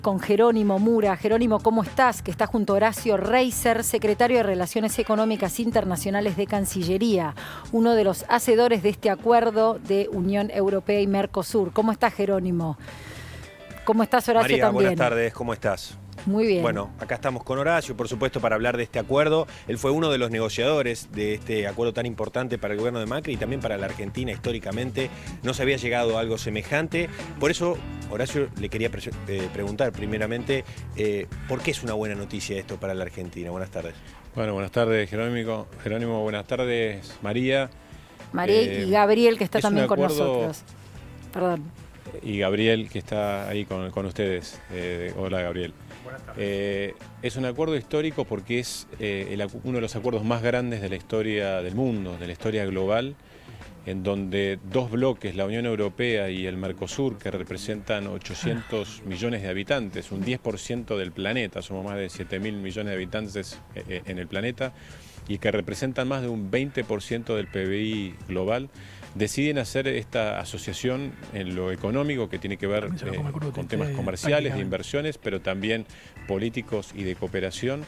Con Jerónimo Mura. Jerónimo, ¿cómo estás? Que está junto a Horacio Reiser, secretario de Relaciones Económicas Internacionales de Cancillería, uno de los hacedores de este acuerdo de Unión Europea y Mercosur. ¿Cómo estás, Jerónimo? ¿Cómo estás, Horacio? María, también? Buenas tardes, ¿cómo estás? Muy bien. Bueno, acá estamos con Horacio, por supuesto, para hablar de este acuerdo. Él fue uno de los negociadores de este acuerdo tan importante para el gobierno de Macri y también para la Argentina históricamente. No se había llegado a algo semejante. Por eso, Horacio, le quería preguntar primeramente, ¿por qué es una buena noticia esto para la Argentina? Buenas tardes. Bueno, buenas tardes, Jerónimo, buenas tardes, María. María y Gabriel, que está también con nosotros. Perdón. Y Gabriel, que está ahí con ustedes. Hola, Gabriel. Es un acuerdo histórico porque es uno de los acuerdos más grandes de la historia del mundo, de la historia global, en donde dos bloques, la Unión Europea y el Mercosur, que representan 800 millones de habitantes, un 10% del planeta, somos más de 7.000 millones de habitantes en el planeta, y que representan más de un 20% del PBI global, deciden hacer esta asociación en lo económico, que tiene que ver con temas comerciales, de inversiones, pero también políticos y de cooperación,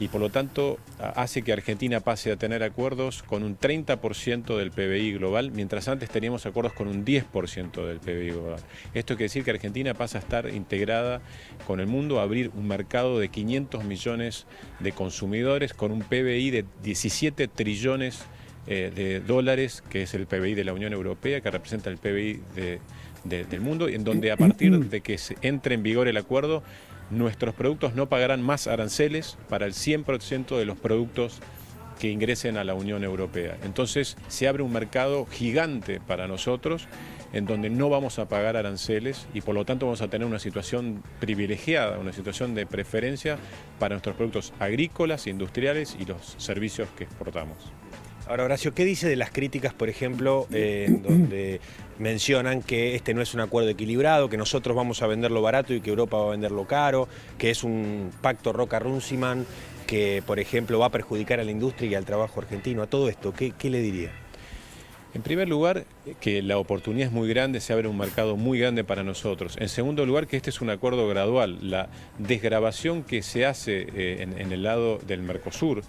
y por lo tanto hace que Argentina pase a tener acuerdos con un 30% del PBI global, mientras antes teníamos acuerdos con un 10% del PBI global. Esto quiere decir que Argentina pasa a estar integrada con el mundo, a abrir un mercado de 500 millones de consumidores, con un PBI de 17 trillones de dólares, que es el PBI de la Unión Europea, que representa el PBI del mundo, en donde a partir de que se entre en vigor el acuerdo, nuestros productos no pagarán más aranceles para el 100% de los productos que ingresen a la Unión Europea. Entonces se abre un mercado gigante para nosotros, en donde no vamos a pagar aranceles y por lo tanto vamos a tener una situación privilegiada, una situación de preferencia para nuestros productos agrícolas, industriales y los servicios que exportamos. Ahora, Horacio, ¿qué dice de las críticas, por ejemplo, donde mencionan que este no es un acuerdo equilibrado, que nosotros vamos a venderlo barato y que Europa va a venderlo caro, que es un pacto Roca-Runciman, que, por ejemplo, va a perjudicar a la industria y al trabajo argentino? A todo esto, ¿qué le diría? En primer lugar, que la oportunidad es muy grande, se abre un mercado muy grande para nosotros. En segundo lugar, que este es un acuerdo gradual. La desgravación que se hace en el lado del Mercosur,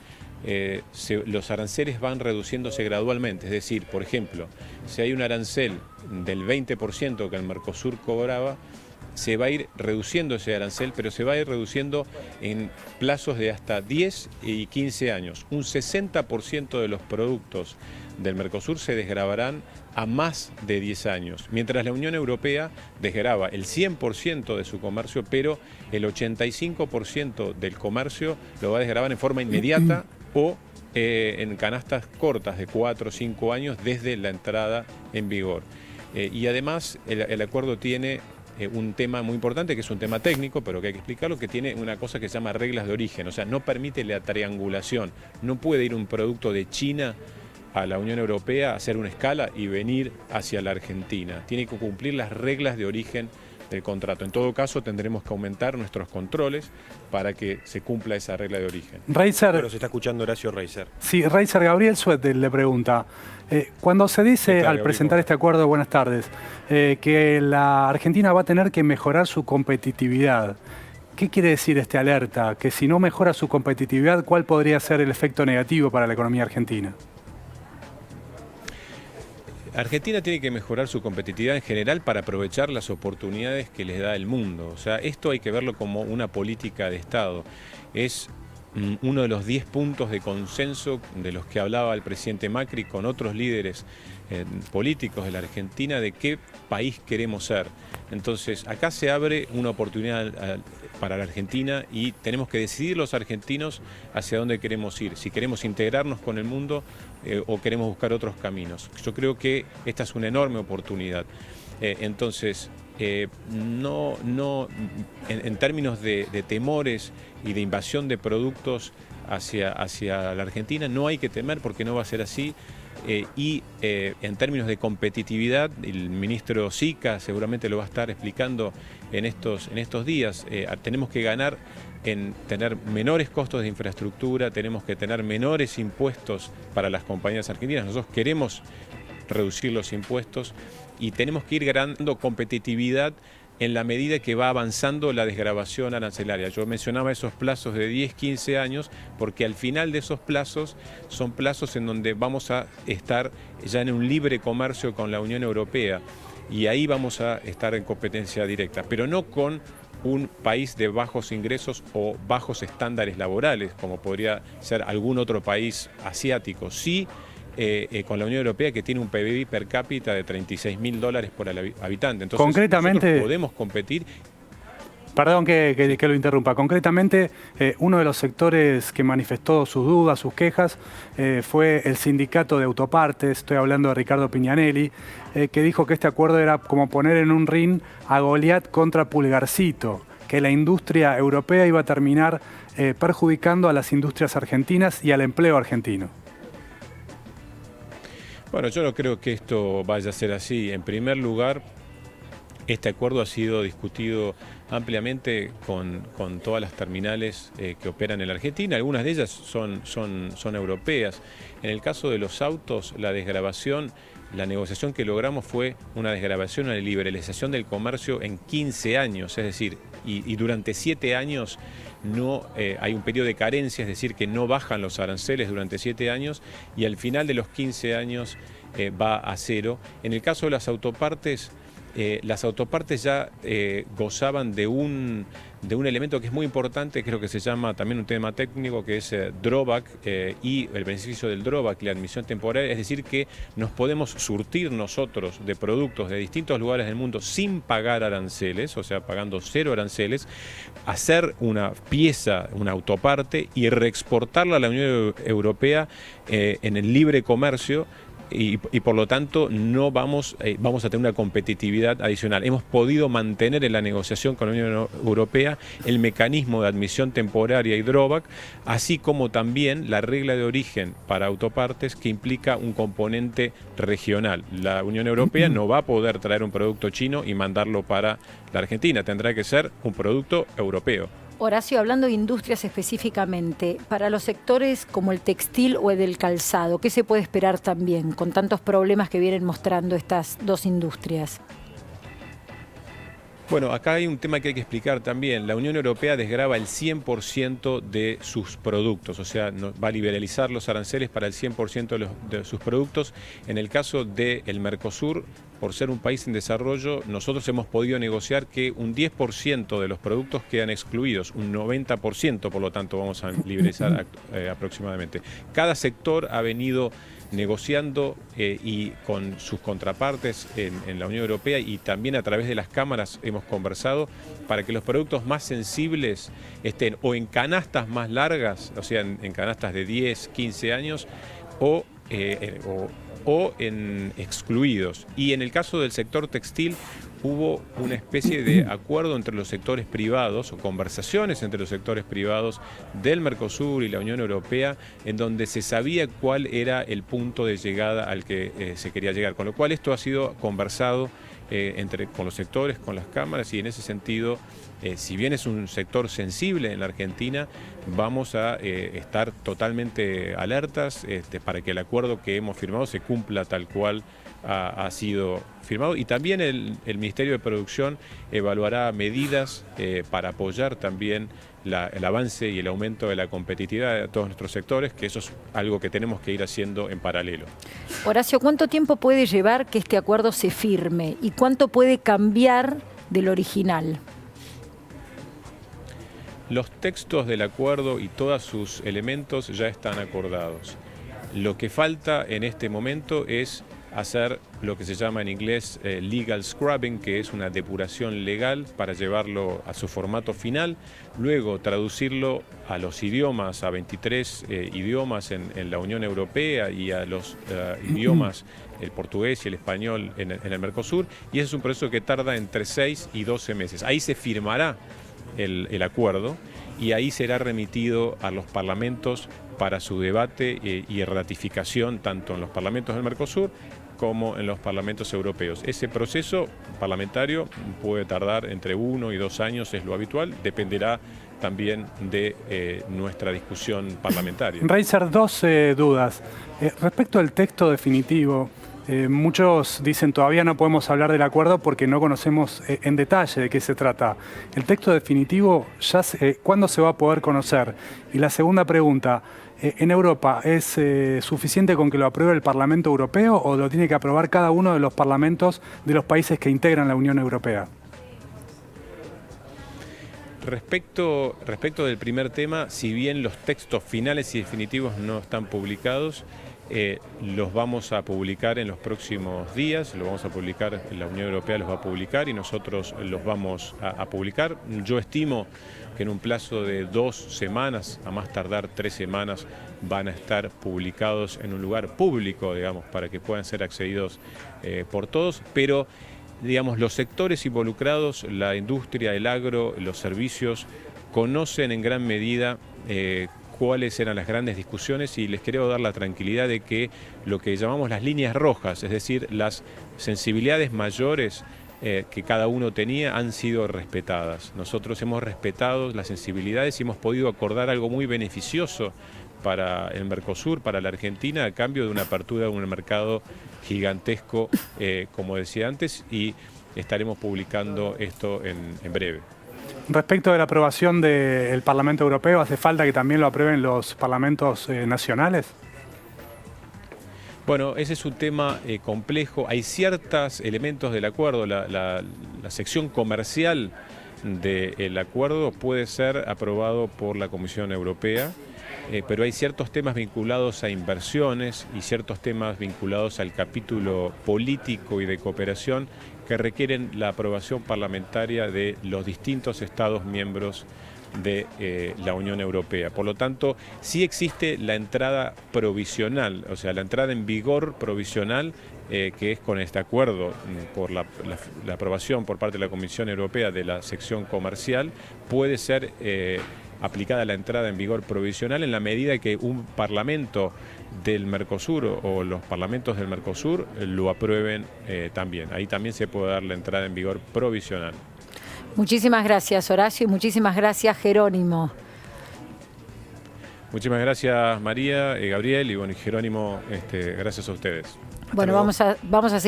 los aranceles van reduciéndose gradualmente. Es decir, por ejemplo, si hay un arancel del 20% que el Mercosur cobraba, se va a ir reduciendo ese arancel, pero se va a ir reduciendo en plazos de hasta 10 y 15 años. Un 60% de los productos del Mercosur se desgravarán a más de 10 años, mientras la Unión Europea desgrava el 100% de su comercio, pero el 85% del comercio lo va a desgravar en forma inmediata o en canastas cortas de 4 o 5 años desde la entrada en vigor. Y además el acuerdo tiene un tema muy importante, que es un tema técnico, pero que hay que explicarlo, que tiene una cosa que se llama reglas de origen, o sea, no permite la triangulación. No puede ir un producto de China a la Unión Europea, hacer una escala y venir hacia la Argentina. Tiene que cumplir las reglas de origen del contrato. En todo caso, tendremos que aumentar nuestros controles para que se cumpla esa regla de origen. Reiser. Pero se está escuchando Horacio Reiser. Sí, Reiser, Gabriel Suetel le pregunta. Cuando se dice al presentar este acuerdo, buenas tardes, que la Argentina va a tener que mejorar su competitividad, ¿qué quiere decir esta alerta? Que si no mejora su competitividad, ¿cuál podría ser el efecto negativo para la economía argentina? Argentina tiene que mejorar su competitividad en general para aprovechar las oportunidades que les da el mundo. O sea, esto hay que verlo como una política de Estado. Es uno de los 10 puntos de consenso de los que hablaba el presidente Macri con otros líderes políticos de la Argentina, de qué país queremos ser. Entonces, acá se abre una oportunidad para la Argentina y tenemos que decidir los argentinos hacia dónde queremos ir, si queremos integrarnos con el mundo o queremos buscar otros caminos. Yo creo que esta es una enorme oportunidad. Entonces, en términos de temores y de invasión de productos hacia la Argentina, no hay que temer porque no va a ser así. En términos de competitividad, el ministro Sica seguramente lo va a estar explicando en estos días. Tenemos que ganar en tener menores costos de infraestructura, tenemos que tener menores impuestos para las compañías argentinas. Nosotros queremos reducir los impuestos y tenemos que ir ganando competitividad en la medida que va avanzando la desgravación arancelaria. Yo mencionaba esos plazos de 10, 15 años, porque al final de esos plazos son plazos en donde vamos a estar ya en un libre comercio con la Unión Europea, y ahí vamos a estar en competencia directa, pero no con un país de bajos ingresos o bajos estándares laborales, como podría ser algún otro país asiático. Sí, con la Unión Europea, que tiene un PBI per cápita de $36.000 por habitante. Entonces, concretamente, nosotros podemos competir. Perdón que lo interrumpa. Concretamente, uno de los sectores que manifestó sus dudas, sus quejas, fue el sindicato de autopartes, estoy hablando de Ricardo Piñanelli, que dijo que este acuerdo era como poner en un ring a Goliat contra Pulgarcito, que la industria europea iba a terminar perjudicando a las industrias argentinas y al empleo argentino. Bueno, yo no creo que esto vaya a ser así. En primer lugar, este acuerdo ha sido discutido ampliamente con todas las terminales que operan en la Argentina. Algunas de ellas son europeas. En el caso de los autos, la desgravación, la negociación que logramos fue una desgravación, una liberalización del comercio en 15 años, es decir, y durante 7 años no hay un periodo de carencia, es decir, que no bajan los aranceles durante 7 años, y al final de los 15 años va a cero. En el caso de las autopartes ya gozaban de un elemento que es muy importante, creo que se llama también un tema técnico, que es drawback, y el beneficio del drawback, la admisión temporal, es decir, que nos podemos surtir nosotros de productos de distintos lugares del mundo sin pagar aranceles, o sea, pagando 0 aranceles, hacer una pieza, una autoparte, y reexportarla a la Unión Europea en el libre comercio. Y por lo tanto no vamos a tener una competitividad adicional. Hemos podido mantener en la negociación con la Unión Europea el mecanismo de admisión temporaria y drawback, así como también la regla de origen para autopartes, que implica un componente regional. La Unión Europea no va a poder traer un producto chino y mandarlo para la Argentina, tendrá que ser un producto europeo. Horacio, hablando de industrias específicamente, para los sectores como el textil o el del calzado, ¿qué se puede esperar también con tantos problemas que vienen mostrando estas dos industrias? Bueno, acá hay un tema que hay que explicar también. La Unión Europea desgrava el 100% de sus productos, o sea, va a liberalizar los aranceles para el 100% de sus productos. En el caso del Mercosur, por ser un país en desarrollo, nosotros hemos podido negociar que un 10% de los productos quedan excluidos, un 90% por lo tanto vamos a liberalizar aproximadamente. Cada sector ha venido negociando y con sus contrapartes en la Unión Europea, y también a través de las cámaras hemos conversado para que los productos más sensibles estén o en canastas más largas, o sea, en canastas de 10, 15 años, o en excluidos. Y en el caso del sector textil hubo una especie de acuerdo entre los sectores privados, o conversaciones entre los sectores privados del Mercosur y la Unión Europea, en donde se sabía cuál era el punto de llegada al que se quería llegar, con lo cual esto ha sido conversado con los sectores, con las cámaras, y en ese sentido, si bien es un sector sensible en la Argentina, vamos a estar totalmente alertas para que el acuerdo que hemos firmado se cumpla tal cual ha sido firmado. Y también el Ministerio de Producción evaluará medidas para apoyar también el avance y el aumento de la competitividad de todos nuestros sectores, que eso es algo que tenemos que ir haciendo en paralelo. Horacio, ¿cuánto tiempo puede llevar que este acuerdo se firme y cuánto puede cambiar del original? Los textos del acuerdo y todos sus elementos ya están acordados. Lo que falta en este momento es hacer lo que se llama en inglés legal scrubbing, que es una depuración legal para llevarlo a su formato final, luego traducirlo a los idiomas, a 23 idiomas en la Unión Europea, y a los idiomas, el portugués y el español en el Mercosur, y ese es un proceso que tarda entre 6 y 12 meses. Ahí se firmará el acuerdo y ahí será remitido a los parlamentos para su debate y ratificación, tanto en los parlamentos del Mercosur como en los parlamentos europeos. Ese proceso parlamentario puede tardar entre 1 y 2 años, es lo habitual, dependerá también de nuestra discusión parlamentaria. Reiser, dos dudas. Respecto al texto definitivo, Muchos dicen todavía no podemos hablar del acuerdo porque no conocemos en detalle de qué se trata. ¿El texto definitivo cuándo se va a poder conocer? Y la segunda pregunta, ¿en Europa es suficiente con que lo apruebe el Parlamento Europeo o lo tiene que aprobar cada uno de los parlamentos de los países que integran la Unión Europea? Respecto del primer tema, si bien los textos finales y definitivos no están publicados, los vamos a publicar en los próximos días, los vamos a publicar, la Unión Europea los va a publicar y nosotros los vamos a publicar. Yo estimo que en un plazo de 2 semanas, a más tardar 3 semanas, van a estar publicados en un lugar público, digamos, para que puedan ser accedidos por todos, pero digamos, los sectores involucrados, la industria, el agro, los servicios, conocen en gran medida cuáles eran las grandes discusiones y les quiero dar la tranquilidad de que lo que llamamos las líneas rojas, es decir, las sensibilidades mayores que cada uno tenía han sido respetadas. Nosotros hemos respetado las sensibilidades y hemos podido acordar algo muy beneficioso para el Mercosur, para la Argentina, a cambio de una apertura de un mercado gigantesco, como decía antes, y estaremos publicando esto en breve. Respecto de la aprobación del Parlamento Europeo, ¿hace falta que también lo aprueben los parlamentos nacionales? Bueno, ese es un tema complejo. Hay ciertos elementos del acuerdo. La sección comercial del acuerdo puede ser aprobado por la Comisión Europea, pero hay ciertos temas vinculados a inversiones y ciertos temas vinculados al capítulo político y de cooperación que requieren la aprobación parlamentaria de los distintos Estados miembros de la Unión Europea. Por lo tanto, sí existe la entrada provisional, o sea, la entrada en vigor provisional, que es con este acuerdo por la aprobación por parte de la Comisión Europea de la sección comercial, puede ser aplicada la entrada en vigor provisional en la medida que un parlamento del Mercosur o los parlamentos del Mercosur lo aprueben también. Ahí también se puede dar la entrada en vigor provisional. Muchísimas gracias, Horacio, y muchísimas gracias, Jerónimo. Muchísimas gracias, María, Gabriel, y bueno, y Jerónimo, gracias a ustedes. Bueno, vamos a seguir.